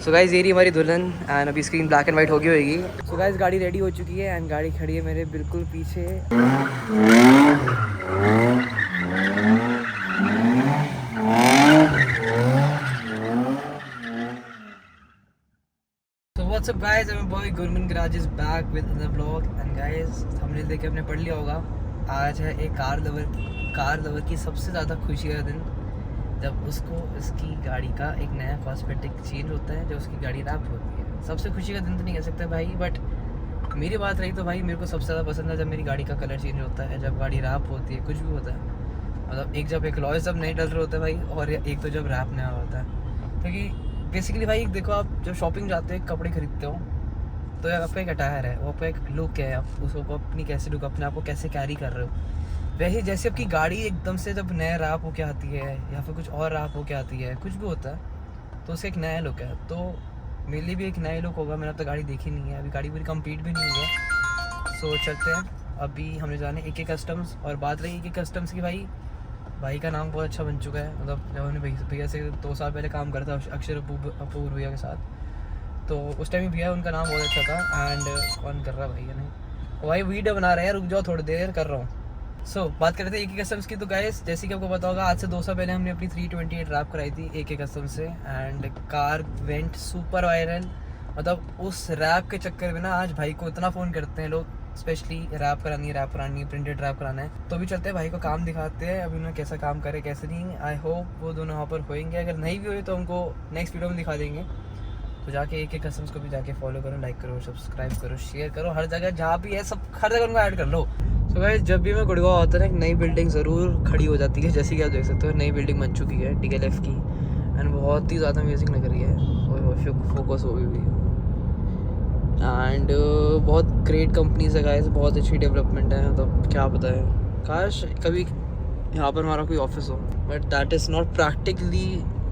So guys ये रही हमारी दुल्हन एंड अभी स्क्रीन ब्लैक एंड वाइट होगी होगी। सो गाइस गाड़ी रेडी हो चुकी है एंड गाड़ी खड़ी है मेरे बिल्कुल पीछे। So what's up guys, I'm your boy Gurman Garage is back with another vlog and guys हमने देख के आपने पढ़ लिया होगा, आज है एक कार लवर की सबसे ज़्यादा खुशी का दिन, जब उसको उसकी गाड़ी का एक नया कॉस्मेटिक चेंज होता है, जब उसकी गाड़ी रैप होती है। सबसे खुशी का दिन तो नहीं कह सकते भाई, बट मेरी बात रही तो भाई मेरे को सबसे ज़्यादा पसंद है जब मेरी गाड़ी का कलर चेंज होता है, जब गाड़ी रैप होती है, कुछ भी होता है। मतलब एक जब एक लॉयस जब नहीं डल रहे होते भाई, और एक तो जब रैप नया होता है। क्योंकि बेसिकली भाई देखो, आप जब शॉपिंग जाते हो कपड़े खरीदते हो तो आपका एक अटायर है, वो आपका एक लुक है, आप उसको अपनी कैसे लुक, अपने आप को कैसे कैरी कर रहे हो। वैसे जैसे आपकी गाड़ी एकदम से जब नया रैप होके आती है या फिर कुछ और रैप होके आती है, कुछ भी होता है तो उसका एक नया लुक है। तो मेरे लिए भी एक नया लुक होगा। मैंने अब तक गाड़ी देखी नहीं है, अभी गाड़ी पूरी कंप्लीट भी नहीं हुई है। सो चलते हैं, अभी हमने जाने AK कस्टम्स। और बात रही AK कस्टम्स की, भाई का नाम बहुत अच्छा बन चुका है। मतलब जब हमने भैया से 2 साल पहले काम करा था अक्षर अपूर भैया के साथ, तो उस टाइम भैया उनका नाम बहुत अच्छा था। एंड कौन कर रहा भैया नहीं भाई, वीडियो बना रहे हैं, रुक जाओ थोड़ी देर कर रहा हूँ। सो बात करते हैं AK कस्टम्स की। तो गाइस जैसे कि आपको पता होगा, आज से 2 साल पहले हमने अपनी 328 रैप कराई थी AK कस्टम्स से and car went super viral. मतलब उस रैप के चक्कर में ना आज भाई को इतना फ़ोन करते हैं लोग, स्पेशली रैप करानी है, प्रिंटेड रैप कराना है। तो भी चलते हैं भाई को काम दिखाते हैं, अभी उन्होंने कैसा काम करे कैसे नहीं। आई होप वो दोनों वहाँ पर होएंगे, अगर नहीं भी हुए तो उनको नेक्स्ट वीडियो में दिखा देंगे। तो जाके AK कस्टम्स को भी जाके फॉलो करो, लाइक करो, सब्सक्राइब करो, शेयर करो, हर जगह जहाँ भी है सब हर जगह उनको ऐड कर लो। तो गाइस जब भी मैं गुड़गांव आता है ना, एक नई बिल्डिंग ज़रूर खड़ी हो जाती है। जैसे कि आप देख सकते हो नई बिल्डिंग बन चुकी है DLF की एंड बहुत ही ज़्यादा अमेजिंग लग रही है, फोकस हो भी एंड बहुत ग्रेट कंपनीज है गाइस, बहुत अच्छी डेवलपमेंट है। मतलब क्या पता है, काश कभी यहाँ पर हमारा कोई ऑफिस हो, but that is not practically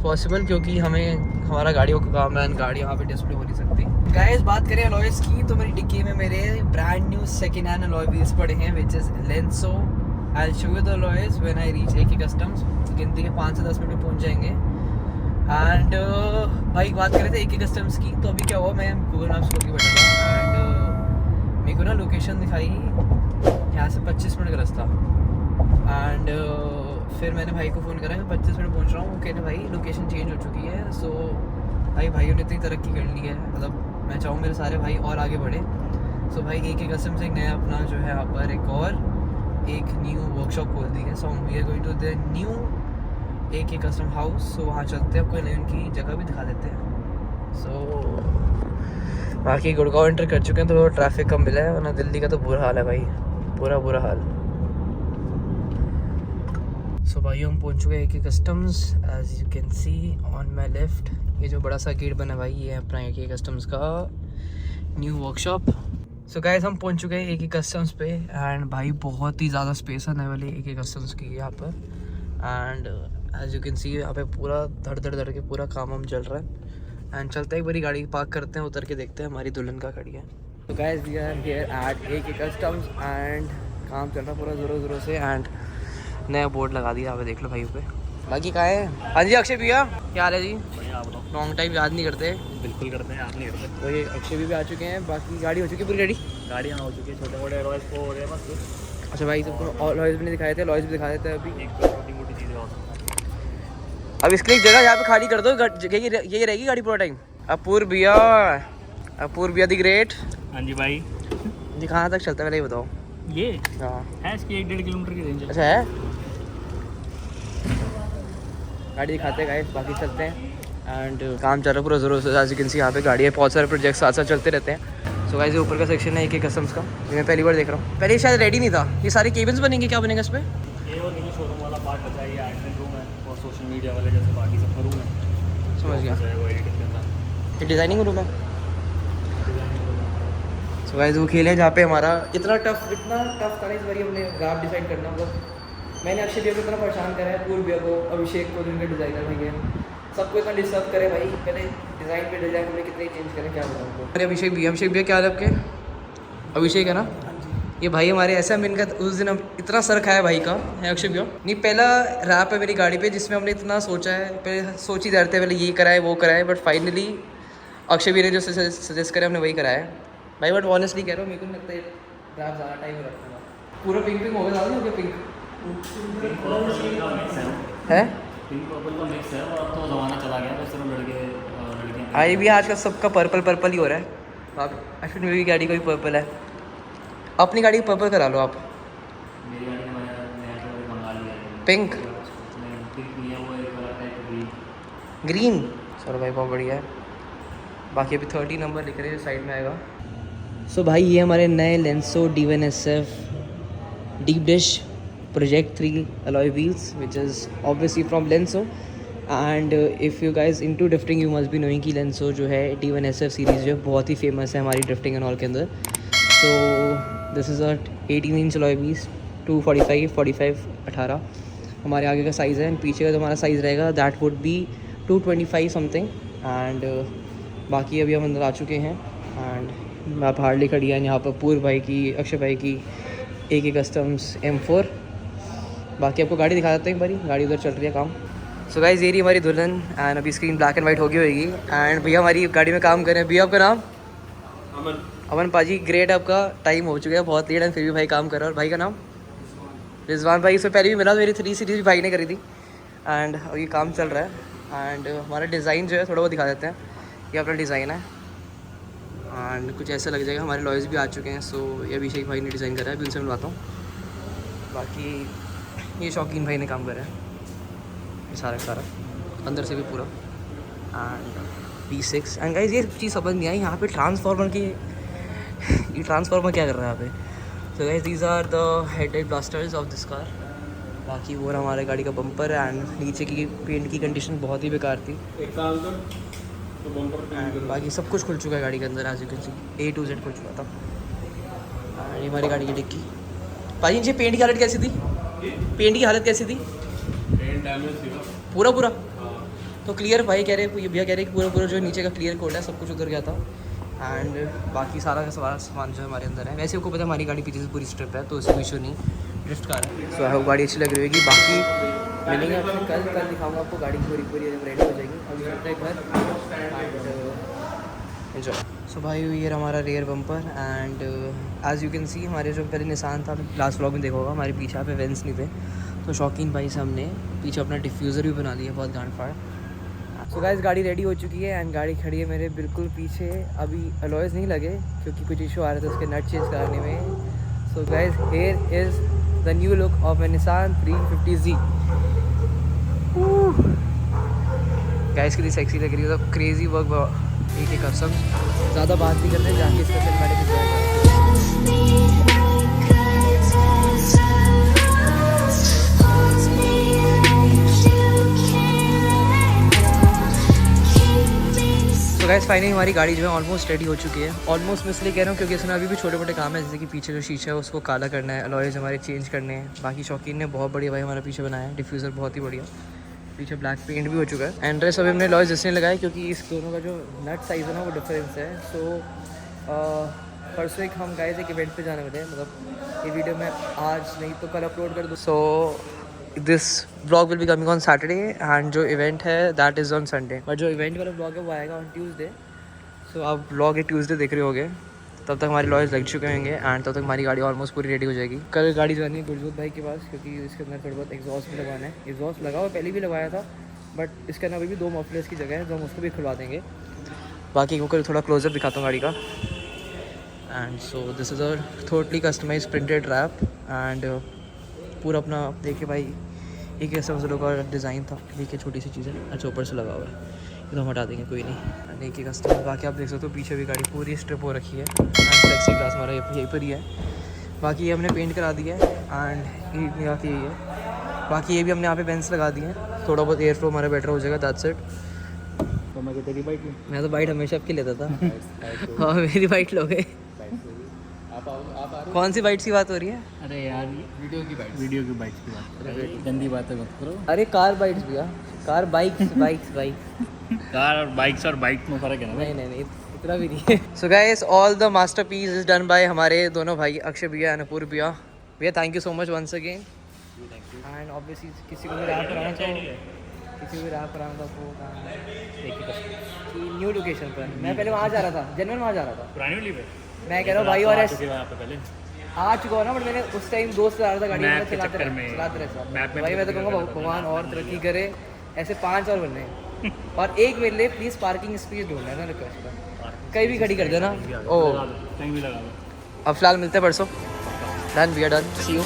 possible, क्योंकि हमें हमारा गाड़ियों का काम है एंड गाड़ी यहाँ पे डिस्प्ले हो नहीं सकती। गाइस बात करें अलॉयज़ की, तो मेरी डिक्की में मेरे brand new second hand alloy wheels पड़े हैं, which is Lenso. I will show you the alloys when I reach AK customs. गिनती के 5 से 10 मिनट में पहुँच जाएंगे। एंड भाई बात कर रहे थे AK कस्टम्स की, तो अभी क्या हुआ, मैं गूगल मैप्स खोल के बैठा था एंड मेरे को ना लोकेशन दिखाई यहाँ से 25 मिनट का रास्ता। एंड फिर मैंने भाई को फ़ोन करा, मैं 25 मिनट पहुँच रहा हूँ। वो कहने भाई लोकेशन चेंज हो चुकी है। सो भाइयों ने इतनी तरक्की कर ली है, मतलब मैं चाहूँ मेरे सारे भाई और आगे बढ़े। सो भाई AK कस्टम्स एक नया अपना जो है यहाँ पर एक न्यू वर्कशॉप खोल दी है। So we are going to the new AK custom house. So वहाँ चलते हैं, आपको नई उनकी जगह भी दिखा देते हैं। सो बाकी गुड़गांव एंटर कर चुके हैं तो ट्रैफिक कम मिला है, वरना दिल्ली का तो बुरा हाल है भाई, बुरा हाल। सो भाई हम पहुँच चुके हैं AK customs, as you can see on my left. ये जो बड़ा सा गेट बना भाई, ये है अपना AK कस्टम्स का न्यू वर्कशॉप। सो गाइस हम पहुँच चुके हैं AK कस्टम्स पे एंड भाई बहुत ही ज़्यादा स्पेस है वाली AK कस्टम्स की यहाँ पर। And as you can see यहाँ पे पूरा धड़ के पूरा काम हम चल रहा है। एंड चलते हैं, एक बारी गाड़ी पार्क करते हैं, उतर के देखते हैं हमारी दुल्हन का खड़ी है। तो guys we are here at AK customs and काम चल रहा पूरा ज़ोरों से। एंड नया बोर्ड लगा दिया, यहाँ पे देख लो भाई पे। बाकी कहाँ है? हाँ जी अक्षय भैया, क्या हाल है जी? लॉन्ग टाइम याद नहीं करते। बिल्कुल करते हैं, याद नहीं करते। तो ये अक्षय भी आ चुके हैं। बाकी गाड़ी हो चुकी है पूरी रेडी, गाड़ियाँ हो चुकी है, छोटे मोटे अलॉयज़ को हो गए बस। अच्छा भाई सबको अलॉयज़ भी नहीं दिखाए थे, अलॉयज़ भी दिखा देते हैं अभी। एक तो छोटी मोटी चीज़ें हो सकती हैं। अब इसके लिए एक जगह यहाँ पे खाली कर दो, यही रहेगी गाड़ी पूरा टाइम। अपूर भैया दी ग्रेट। हाँ जी भाई जी कहाँ तक चलता है पहले ये बताओ। ये हाँ है इसकी 1-1.5 किलोमीटर की रेंज है। अच्छा है, गाड़ी दिखाते हैं गाइस, बाकी चलते हैं। एंड काम चल रहा है पूरा ज़रूर से, एज यू कैन सी यहाँ पे गाड़ी है, बहुत सारे प्रोजेक्ट्स साथ साथ चलते रहते हैं। सो गाइस ये ऊपर का सेक्शन है AK कस्टम्स का, ये मैं पहली बार देख रहा हूँ, पहले शायद रेडी नहीं था। ये सारे केबिन्स बनेंगे, क्या बनेगा इस पर? ये और नीचे शोरूम वाला पार्ट बचा है, ये एडमिन रूम है और सोशल मीडिया वाले जैसे बाकी सब रूम है। समझ गया, वो एडिटिंग करना, ये डिज़ाइनिंग रूम है। सो गाइस वो खेल है जहाँ पे हमारा इतना टफ था ना इस बार हमने ग्राफ डिसाइड करना। मतलब मैंने अक्षय भैया को इतना परेशान करा है, पूर्व भैया को, अभिषेक को, जिनके डिज़ाइनर भैया, सबको इतना डिस्टर्ब करे भाई। पहले डिज़ाइन पे डिज़ाइन हमने कितने चेंज करें, क्या बताऊँ उनको। अरे अभिषेक भैया क्या हाल है आपके? अभिषेक है ना ये भाई हमारे, ऐसा हम इनका उस दिन हम इतना सर खाया भाई का है अक्षय भैया। नहीं पहला रैप है मेरी गाड़ी पे जिसमें हमने इतना सोचा है, पहले सोच ही रहे थे पहले ये कराए वो कराए, बट फाइनली अक्षय भी ने जो सजेस्ट करे हमने वही कराया है भाई। बट ऑनेस्टली कह रहा हूँ, मेरे को नहीं लगता है ड्राइव ज़्यादा टाइम रखूँगा। पूरा पिंक पिंक हो गया, ज़्यादा नहीं हो गया पिंक है। पिंक पर्पल का मिक्स है, और अब तो ज़माना चला गया तो सिर्फ लड़के आई भी आजकल सबका पर्पल पर्पल ही हो रहा है। आप अश्विन मेरी गाड़ी का भी पर्पल है, अपनी गाड़ी पर्पल करा लो आप। मेरी गाड़ी में मैंने तो मंगा लिया है पिंक पिंक लिया हुआ है, कलर है ग्रीन। ग्रीन, चलो भाई बहुत बढ़िया है। बाकी अभी 30 नंबर लिख रहे हैं, साइड में आएगा। सो भाई ये हमारे नए लेंसो D1SF deep dish project 3 alloy wheels which is obviously from Lenso, and if you guys into drifting you must be knowing कि Lenso जो है D1SF सीरीज़ जो है बहुत ही फेमस है हमारी ड्रिफ्टिंग एंड ऑल के अंदर। सो this is a 18 inch alloy wheels 245 45 18 हमारे आगे का साइज़ है, एंड पीछे का जो हमारा साइज़ रहेगा that would be 225 something. And बाकी अभी हम अंदर आ चुके हैं, एंड मैं हार्डली खड़ी है यहाँ पर पूर्व भाई की, अक्षय भाई की AK कस्टम्स M4। बाकी आपको गाड़ी दिखा देते हैं एक बारी, गाड़ी उधर चल रही है काम। सो गाइस ये रही हमारी दुल्हन, एंड अभी स्क्रीन ब्लैक एंड वाइट होगी होगी। एंड भैया हमारी गाड़ी में काम कर रहे हैं। भैया आपका नाम? अमन। अमन पाजी, ग्रेट। आपका टाइम हो चुका है बहुत लेट, एंड फिर भी भाई काम कर रहा है। और भाई का नाम? रिजवान भाई। इससे पहले भी मिला, मेरी 3 सीरीज़ भी भाई ने करी थी, एंड अभी काम चल रहा है। एंड हमारा डिज़ाइन जो है थोड़ा बहुत दिखा देते हैं। ये अपना डिज़ाइन है, एंड कुछ ऐसा लग जाएगा। हमारे लॉयर्स भी आ चुके हैं, सो ये अभिषेक भाई ने डिज़ाइन करा है, अभी उनसे मिलवाता हूँ। बाकी ये शौकीन भाई ने काम करा है, ये सारा अंदर से भी पूरा। एंड B6 एंड गाइस ये चीज़ समझ नहीं आई यहाँ पे ट्रांसफार्मर की ये ट्रांसफार्मर क्या कर रहा है यहाँ पे। So guys these are the headlight blasters of this car. बाकी वो रहा हमारे गाड़ी का बम्पर, एंड नीचे की पेंट की कंडीशन बहुत ही बेकार थी। एक काम कर तो बम्पर एंड बाकी सब कुछ खुल चुका है गाड़ी के अंदर, as you can see A to Z खुल चुका था। एंड ये हमारी गाड़ी की डिक्की। भाई जी पेंट की हालत कैसी थी? पेंट की हालत कैसी थी? पेंट डैमेज थी पूरा पूरा हाँ। तो क्लियर भाई कह रहे, भैया कह रहे कि पूरा जो नीचे का क्लियर कोड है सब कुछ उधर गया था। एंड बाकी सारा का सामान जो है हमारे अंदर है। वैसे आपको पता है हमारी गाड़ी पीछे से पूरी स्ट्रिप है, तो उससे इशू नहीं, ड्रिफ्ट कार है। सो आई होप गाड़ी अच्छी लग रही होगी। बाकी मिलेंगे आपसे कल दिखाऊंगा आपको गाड़ी पूरी रेडी हो जाएगी। अभी चलते हैं घर एंड एंजॉय। सो भाई ये हमारा rare bumper, and as you can see हमारे जो पहले निशान था, लास्ट व्लॉग में देखा होगा, हमारे पीछे पे वेंस नहीं थे, तो शौकीन भाई से हमने पीछे अपना डिफ्यूज़र भी बना लिया, बहुत गांड फाड़। सो गाइस गाड़ी रेडी हो चुकी है, एंड गाड़ी खड़ी है मेरे बिल्कुल पीछे। अभी अलॉयज़ नहीं लगे क्योंकि कुछ इशू आ रहे थे उसके नट चेंज कराने में। So guys here is the new look of my Nissan 350Z। Guys कितनी सेक्सी लग रही है, तो क्रेजी वर्क AK कस्टम्स। ज़्यादा बात नहीं करते, जाके इसका सिनेमैटिक दिखाएगा। तो गाइस फाइनली हमारी गाड़ी जो है ऑलमोस्ट रेडी हो चुकी है। ऑलमोस्ट मैं इसलिए कह रहा हूँ क्योंकि इसमें अभी भी छोटे मोटे काम है, जैसे कि पीछे जो शीशा है उसको काला करना है, अलॉयज़ हमारे चेंज करने हैं। बाकी शौकीन ने बहुत बढ़िया भाई हमारा पीछे बनाया है, डिफ्यूज़र बहुत ही बढ़िया, पीछे ब्लैक पेंट भी हो चुका है। एंड रेस्ट अभी हमने लॉयज़ इसलिए लगाया क्योंकि इस दोनों का जो नट साइज़ है ना वो डिफरेंस है। सो परसों एक हम गए थे एक इवेंट पे जाने वाले, मतलब ये वीडियो मैं आज नहीं तो कल अपलोड कर दूँ। So this blog will be coming on Saturday, and जो इवेंट है that is on Sunday, but जो इवेंट वाला ब्लॉग है वो आएगा ऑन ट्यूसडे। सो आप ब्लॉग एक ट्यूसडे देख रहे होगे, तब तक हमारे लॉयर्स लग चुके होंगे, एंड तब तक हमारी गाड़ी ऑलमोस्ट पूरी रेडी हो जाएगी। कल गाड़ी जानी है गुरजोत भाई के पास, क्योंकि इसके अंदर थोड़ा बहुत एग्जॉस्ट भी लगवाना है। एग्जॉस्ट लगा हुआ पहले भी लगाया था, बट इसके अंदर अभी भी 2 मफलर्स की जगह है, तो हम उसको भी खुलवा देंगे। बाकी को थोड़ा क्लोजअप दिखाता हूँ गाड़ी का। And so this is a totally customize printed wrap, and पूरा अपना देखिए भाई एक ऐसा का डिज़ाइन था। देखिए छोटी सी चीज़ है, अच्छा ऊपर से लगा हुआ है, ये तो हम हटा देंगे कोई नहीं। एक ही कस्टमर। बाकी आप देख सकते हो पीछे भी गाड़ी पूरी स्ट्रिप हो रखी है, एंड फ्लेक्सी ग्लास हमारा यहीं पर ही है। बाकी ये हमने पेंट करा दिया है, एंड ये बाकी यही है। बाकी ये भी हमने यहाँ पे बेंच लगा दिए हैं, थोड़ा बहुत एयर फ्लो हमारा बेटर हो जाएगा, दैट्स इट। तो मैं तेरी बाइक मैं तो बाइट हमेशा आपकी लेता था। हाँ मेरी बाइट लोगे। कौन सी बाइट्स की बात हो रही है? अरे यार वीडियो की बाइक की बात गंदी बातें मत करो। अरे कार बाइट्स भैया, कार बाइक्स बाइक कार और बाइक्स और बाइक में फ़र्क है ना? नहीं इतना भी नहीं है। So guys all the masterpiece is done by हमारे दोनों भाई अक्षय भैया एंड अपूर्व भैया thank you so much once again. And obviously किसी को भी रैप कराना चाहो किसी भी राह पर आऊँगा वो कहाँ है एक ही कस्टमर कि न्यू लोकेशन पर मैं पहले वहाँ जा रहा था जनरल वहाँ जा रहा था पुरानी वाली पे मैं कह रहा हूँ भाई और ऐसे यहाँ पे पहले आ चुका हूँ ना बट मैंने उस टाइम दोस्त से आ रहा था गाड़ी में मैप के चलाते चक्कर रहे में, चलाते रहे मैप में भाई मैं तो तो कहूँगा गलत है, भगवान और मैप तरक्की नहीं। करे ऐसे 5 और बनने हैं। और एक मेरे लिए प्लीज़ पार्किंग स्पेस ढूंढना है ना रिक्वेस्ट है कहीं भी खड़ी कर देना ओ कहीं भी लगा दो अब फिलहाल मिलते हैं परसों done we are done see you